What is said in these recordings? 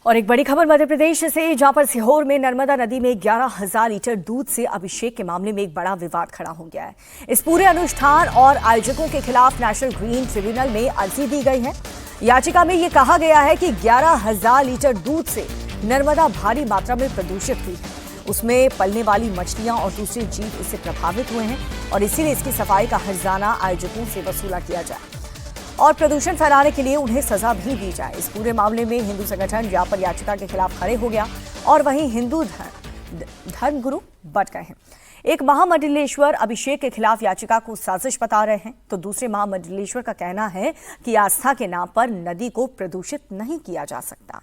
और एक बड़ी खबर मध्य प्रदेश से, जहां पर सीहोर में नर्मदा नदी में 11,000 लीटर दूध से अभिषेक के मामले में एक बड़ा विवाद खड़ा हो गया है। इस पूरे अनुष्ठान और आयोजकों के खिलाफ नेशनल ग्रीन ट्रिब्यूनल में अर्जी दी गई है। याचिका में यह कहा गया है कि 11,000 लीटर दूध से नर्मदा भारी मात्रा में प्रदूषित हुई है। उसमें पलने वाली मछलियां और दूसरे जीव इससे प्रभावित हुए हैं और इसीलिए इसकी सफाई का हर्जाना आयोजकों से वसूला किया जाए और प्रदूषण फैलाने के लिए उन्हें सजा भी दी जाए। इस पूरे मामले में हिंदू संगठन व्यापक याचिका के खिलाफ खड़े हो गया और वहीं हिंदू धर्म गुरु बट गए हैं। एक महामंडलेश्वर अभिषेक के खिलाफ याचिका को साजिश बता रहे हैं, तो दूसरे महामंडलेश्वर का कहना है कि आस्था के नाम पर नदी को प्रदूषित नहीं किया जा सकता।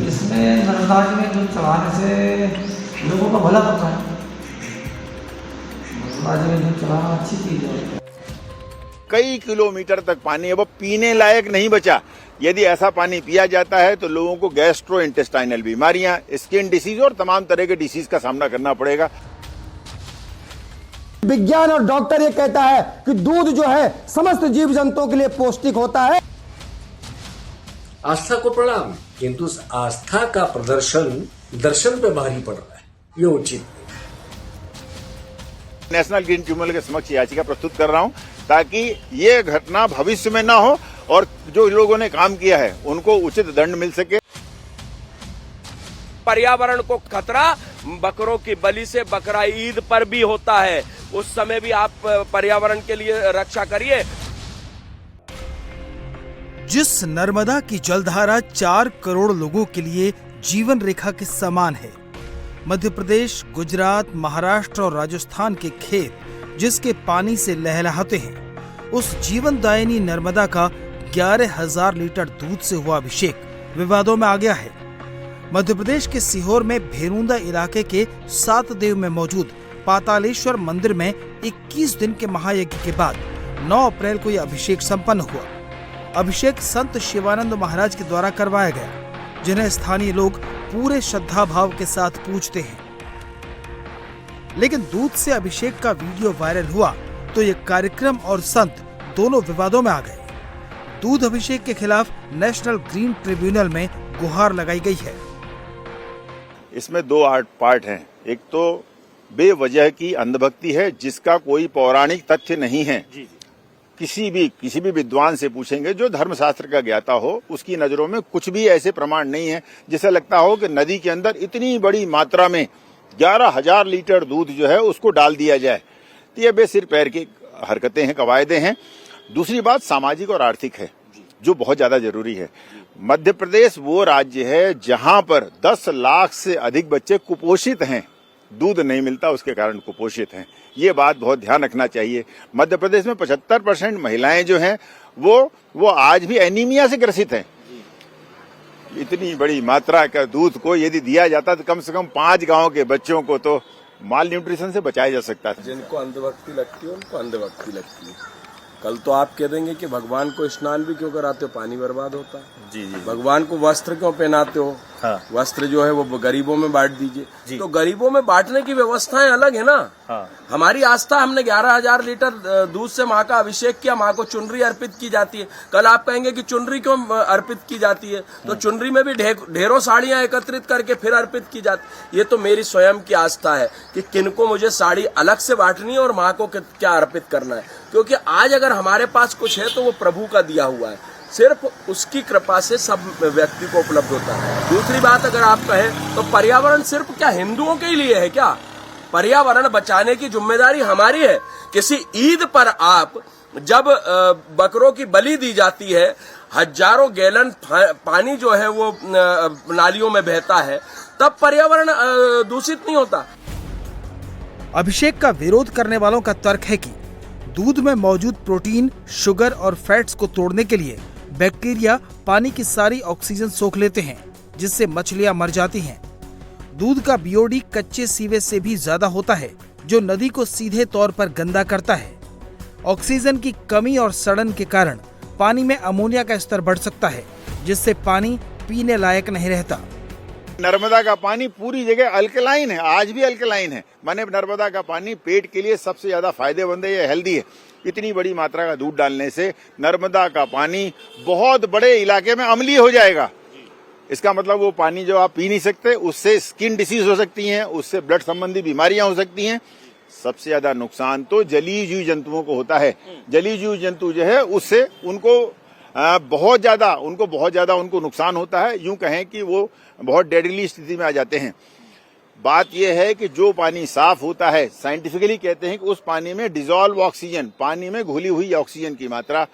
इसमें नर्मदा जी में दूध चढ़ाने से लोगों का भला होता है। नर्मदा जी में दूध चढ़ाना अच्छी चीज है। कई किलोमीटर तक पानी अब पीने लायक नहीं बचा। यदि ऐसा पानी पिया जाता है तो लोगों को गैस्ट्रो इंटेस्टाइनल बीमारियां, स्किन डिसीज और तमाम तरह के डिसीज का सामना करना पड़ेगा। विज्ञान और डॉक्टर ये कहता है कि दूध जो है समस्त जीव जंतुओं के लिए पौष्टिक होता है। आस्था को प्रणाम, किंतु उस आस्था का प्रदर्शन दर्शन पे भारी पड़ रहा है, ये उचित नहीं। नेशनल ग्रीन ट्रिब्यूनल के समक्ष याचिका प्रस्तुत कर रहा हूं ताकि ये घटना भविष्य में ना हो और जो लोगों ने काम किया है उनको उचित दंड मिल सके। पर्यावरण को खतरा बकरों की बलि से बकरा ईद पर भी होता है, उस समय भी आप पर्यावरण के लिए रक्षा करिए। जिस नर्मदा की जलधारा 4 करोड़ लोगों के लिए जीवन रेखा के समान है, मध्य प्रदेश, गुजरात, महाराष्ट्र और राजस्थान के खेत जिसके पानी से लहलहाते हैं, उस जीवनदायिनी नर्मदा का 11,000 लीटर दूध से हुआ अभिषेक विवादों में आ गया है। मध्य प्रदेश के सीहोर में भेरुंदा इलाके के 7 देव में मौजूद पातालेश्वर मंदिर में 21 दिन के महायज्ञ के बाद 9 अप्रैल को यह अभिषेक संपन्न हुआ। अभिषेक संत शिवानंद महाराज के द्वारा करवाया गया, जिन्हें स्थानीय लोग पूरे श्रद्धा भाव के साथ पूजते हैं। लेकिन दूध से अभिषेक का वीडियो वायरल हुआ तो ये कार्यक्रम और संत दोनों विवादों में आ गए। दूध अभिषेक के खिलाफ नेशनल ग्रीन ट्रिब्यूनल में गुहार लगाई गई है। इसमें 2 पार्ट हैं। एक तो बेवजह की अंधभक्ति है जिसका कोई पौराणिक तथ्य नहीं है। किसी भी विद्वान से पूछेंगे जो धर्मशास्त्र का ज्ञाता हो, उसकी नजरों में कुछ भी ऐसे प्रमाण नहीं है जिसे लगता हो कि नदी के अंदर इतनी बड़ी मात्रा में 11,000 लीटर दूध जो है उसको डाल दिया जाए। तो ये बेसिर पैर की हरकतें हैं, कवायदे हैं। दूसरी बात सामाजिक और आर्थिक है जो बहुत ज्यादा जरूरी है। मध्य प्रदेश वो राज्य है जहां पर 10 लाख से अधिक बच्चे कुपोषित हैं, दूध नहीं मिलता उसके कारण कुपोषित हैं। ये बात बहुत ध्यान रखना चाहिए। मध्य प्रदेश में 75% महिलाएं जो हैं वो आज भी एनीमिया से ग्रसित हैं। इतनी बड़ी मात्रा का दूध को यदि दिया जाता तो कम से कम 5 गांव के बच्चों को तो माल न्यूट्रिशन से बचाया जा सकता था। जिनको अंधभक्ति लगती है उनको अंधभक्ति लगती है। कल तो आप कह देंगे कि भगवान को स्नान भी क्यों कराते हो, पानी बर्बाद होता है। जी। भगवान को वस्त्र क्यों पहनाते हो? हाँ। वस्त्र जो है वो गरीबों में बांट दीजिए। तो गरीबों में बांटने की व्यवस्थाएं अलग है ना। हाँ। हमारी आस्था, हमने 11,000 लीटर दूध से माँ का अभिषेक किया, माँ को चुनरी अर्पित की जाती है। कल आप कहेंगे कि चुनरी क्यों अर्पित की जाती है, तो चुनरी में भी ढेरों साड़ियां एकत्रित करके फिर अर्पित की जाती। ये तो मेरी स्वयं की आस्था है कि किनको मुझे साड़ी अलग से बांटनी है और माँ को क्या अर्पित करना है, क्योंकि आज अगर हमारे पास कुछ है तो वो प्रभु का दिया हुआ है। सिर्फ उसकी कृपा से सब व्यक्ति को उपलब्ध होता है। दूसरी बात अगर आप कहें तो पर्यावरण सिर्फ क्या हिंदुओं के लिए है क्या? पर्यावरण बचाने की जिम्मेदारी हमारी है। किसी ईद पर आप जब बकरों की बलि दी जाती है, हजारों गैलन पानी जो है वो नालियों में बहता है, तब पर्यावरण दूषित नहीं होता। अभिषेक का विरोध करने वालों का तर्क है कि दूध में मौजूद प्रोटीन, शुगर और फैट्स को तोड़ने के लिए बैक्टीरिया पानी की सारी ऑक्सीजन सोख लेते हैं, जिससे मछलियां मर जाती हैं। दूध का बीओडी कच्चे सीवेज से भी ज्यादा होता है, जो नदी को सीधे तौर पर गंदा करता है। ऑक्सीजन की कमी और सड़न के कारण पानी में अमोनिया का स्तर बढ़ सकता है, जिससे पानी पीने लायक नहीं रहता। नर्मदा का पानी पूरी जगह अल्कलाइन है, आज भी अल्कलाइन है। माने नर्मदा का पानी पेट के लिए सबसे ज्यादा फायदेमंद है, ये हेल्दी है। इतनी बड़ी मात्रा का दूध डालने से नर्मदा का पानी बहुत बड़े इलाके में अम्लीय हो जाएगा। इसका मतलब वो पानी जो आप पी नहीं सकते, उससे स्किन डिसीज हो सकती हैं, उससे ब्लड संबंधी बीमारियां हो सकती हैं। सबसे ज्यादा नुकसान तो जलीय जीव जंतुओं को होता है। जलीय जीव जंतु जो है उससे उनको बहुत ज्यादा उनको नुकसान होता है। यूं कहें कि वो बहुत डेडली स्थिति में आ जाते हैं। बात यह है कि जो पानी साफ होता है, साइंटिफिकली कहते हैं कि उस पानी में डिजोल्व ऑक्सीजन, पानी में घुली हुई ऑक्सीजन की मात्रा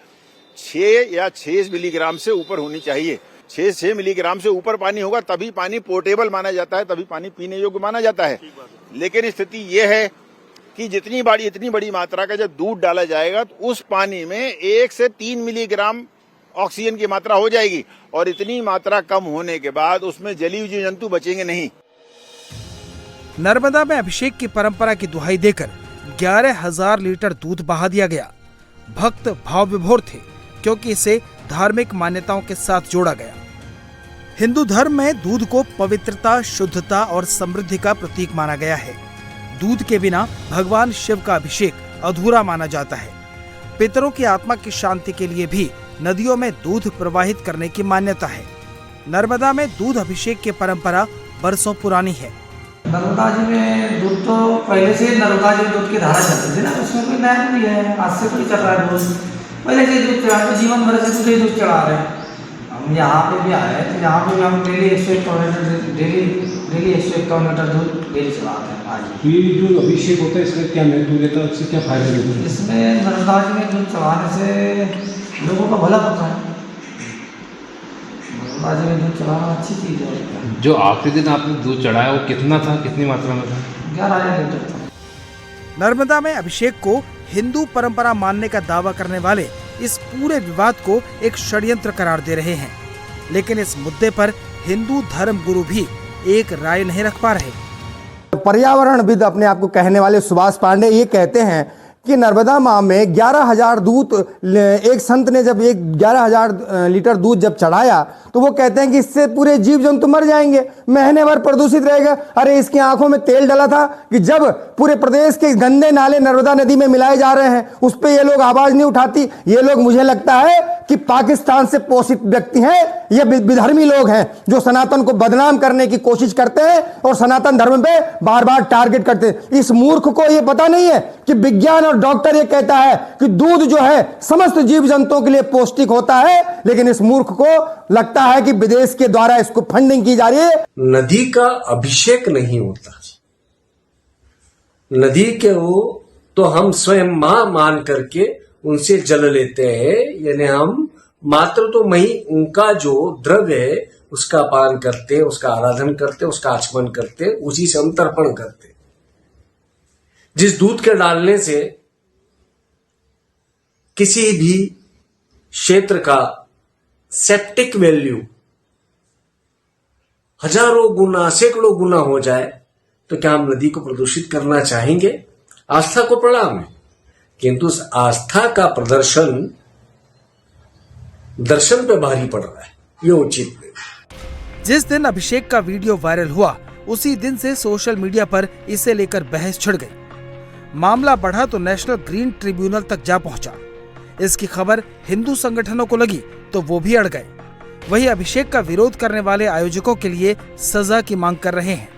6 या 6 मिलीग्राम से ऊपर होनी चाहिए। 6 मिलीग्राम से ऊपर पानी होगा तभी पानी पोर्टेबल माना जाता है, तभी पानी पीने योग्य माना जाता है। लेकिन स्थिति यह है कि इतनी बड़ी मात्रा का जब दूध डाला जाएगा तो उस पानी में 1 से 3 मिलीग्राम ऑक्सीजन की मात्रा हो जाएगी और इतनी मात्रा कम होने के बाद उसमें जलीय जीव जंतु बचेंगे नहीं। नर्मदा में अभिषेक की परंपरा की दुहाई देकर 11,000 लीटर दूध बहा दिया गया। भक्त भाव विभोर थे क्योंकि इसे धार्मिक मान्यताओं के साथ जोड़ा गया। हिंदू धर्म में दूध को पवित्रता, शुद्धता और समृद्धि का प्रतीक माना गया है। दूध के बिना भगवान शिव का अभिषेक अधूरा माना जाता है। पितरों की आत्मा की शांति के लिए भी नदियों में दूध प्रवाहित करने की मान्यता है। नर्मदा में दूध अभिषेक की परंपरा बरसों पुरानी है। नर्मदा जी में दूध तो पहले से नर्मदा जी में दूध की धारा चलती थी ना, उसमें कोई नया नहीं है, आज से कोई चल रहा है दूध। पहले से दूध चढ़ा, तो जीवन भर से दूध दूध चढ़ा रहे हैं। हम यहाँ पे भी आए तो यहाँ पे भी हम डेली 151 लीटर दूध डेली चलाते हैं। आज ये जो अभिषेक होता है इसका क्या महत्व रहता है, इससे क्या फायदा होता है? इसमें नर्मदा जी में दूध चढ़ाने से लोगों का भला होता है। नर्मदा जी में दूध चढ़ाना अच्छी चीज़ है। जो आखिरी दिन आपने दूध चढ़ाया वो कितना था, कितनी मात्रा में था? 11,000 लीटर था। नर्मदा में अभिषेक को हिंदू परंपरा मानने का दावा करने वाले इस पूरे विवाद को एक षड्यंत्र करार दे रहे हैं। लेकिन इस मुद्दे पर हिंदू धर्म गुरु भी एक राय नहीं रख पा रहे। पर्यावरणविद अपने आप को कहने वाले सुभाष पांडे ये कहते हैं कि नर्मदा माँ में 11,000 दूध, एक संत ने जब 11,000 लीटर दूध जब चढ़ाया तो वो कहते हैं कि इससे पूरे जीव जंतु मर जाएंगे, महीने भर प्रदूषित रहेगा। अरे इसकी आंखों में तेल डाला था कि जब पूरे प्रदेश के गंदे नाले नर्मदा नदी में मिलाए जा रहे हैं उस पे ये लोग आवाज नहीं उठाती। ये लोग, मुझे लगता है कि पाकिस्तान से पोषित व्यक्ति हैं, ये विधर्मी लोग हैं जो सनातन को बदनाम करने की कोशिश करते हैं और सनातन धर्म पे बार बार टारगेट करते हैं। इस मूर्ख को ये पता नहीं है कि विज्ञान और डॉक्टर ये कहता है कि दूध जो है समस्त जीव जंतुओं के लिए पौष्टिक होता है, लेकिन इस मूर्ख को लगता है कि विदेश के द्वारा इसको फंडिंग की जा रही है। नदी का अभिषेक नहीं होता। नदी के वो तो हम स्वयं मां मान करके उनसे जल लेते हैं, यानी हम मात्र तो वही उनका जो द्रव्य है उसका पान करते, उसका आराधन करते, उसका आचमन करते, उसी से हम तर्पण करते। जिस दूध के डालने से किसी भी क्षेत्र का सेप्टिक वैल्यू हजारों गुना, सैकड़ों गुना हो जाए तो क्या हम नदी को प्रदूषित करना चाहेंगे? आस्था को प्रणाम है, किंतु उस आस्था का प्रदर्शन दर्शन पे भारी पड़ रहा है, ये उचित नहीं। जिस दिन अभिषेक का वीडियो वायरल हुआ उसी दिन से सोशल मीडिया पर इसे लेकर बहस छिड़ गई। मामला बढ़ा तो नेशनल ग्रीन ट्रिब्यूनल तक जा पहुंचा। इसकी खबर हिंदू संगठनों को लगी तो वो भी अड़ गए। वही अभिषेक का विरोध करने वाले आयोजकों के लिए सजा की मांग कर रहे हैं।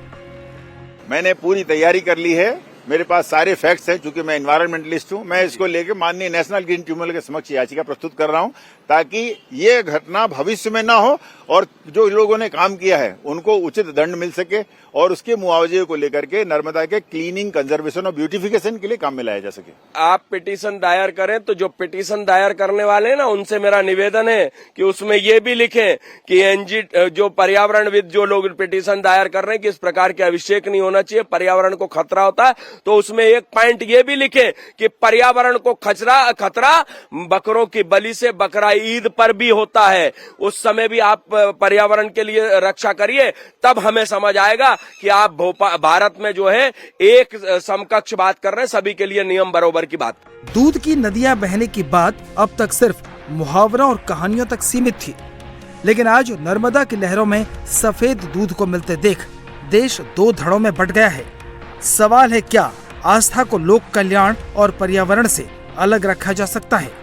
मैंने पूरी तैयारी कर ली है, मेरे पास सारे फैक्ट्स हैं, क्योंकि मैं एनवायरमेंटलिस्ट हूं। मैं इसको लेकर माननीय नेशनल ग्रीन ट्रिब्यूनल के समक्ष याचिका प्रस्तुत कर रहा हूं ताकि ये घटना भविष्य में ना हो और जो लोगों ने काम किया है उनको उचित दंड मिल सके और उसके मुआवजे को लेकर के नर्मदा के क्लीनिंग, कंजर्वेशन और ब्यूटिफिकेशन के लिए काम में लाया जा सके। आप पिटीशन दायर करें तो जो पिटीशन दायर करने वाले हैं ना, उनसे मेरा निवेदन है कि उसमें ये भी लिखें कि एनजी जो पर्यावरणविद जो लोग पिटीशन दायर कर रहे हैं कि इस प्रकार के अभिषेक नहीं होना चाहिए, पर्यावरण को खतरा होता है, तो उसमें एक पॉइंट ये भी लिखे कि पर्यावरण को खतरा बकरों की बलि से बकरा ईद पर भी होता है। उस समय भी आप पर्यावरण के लिए रक्षा करिए, तब हमें समझ आएगा कि आप भारत में जो है एक समकक्ष बात कर रहे हैं, सभी के लिए नियम बराबर की बात। दूध की नदियां बहने की बात अब तक सिर्फ मुहावरों और कहानियों तक सीमित थी, लेकिन आज नर्मदा की लहरों में सफेद दूध को मिलते देख देश दो धड़ों में बंट गया है। सवाल है, क्या आस्था को लोक कल्याण और पर्यावरण से अलग रखा जा सकता है।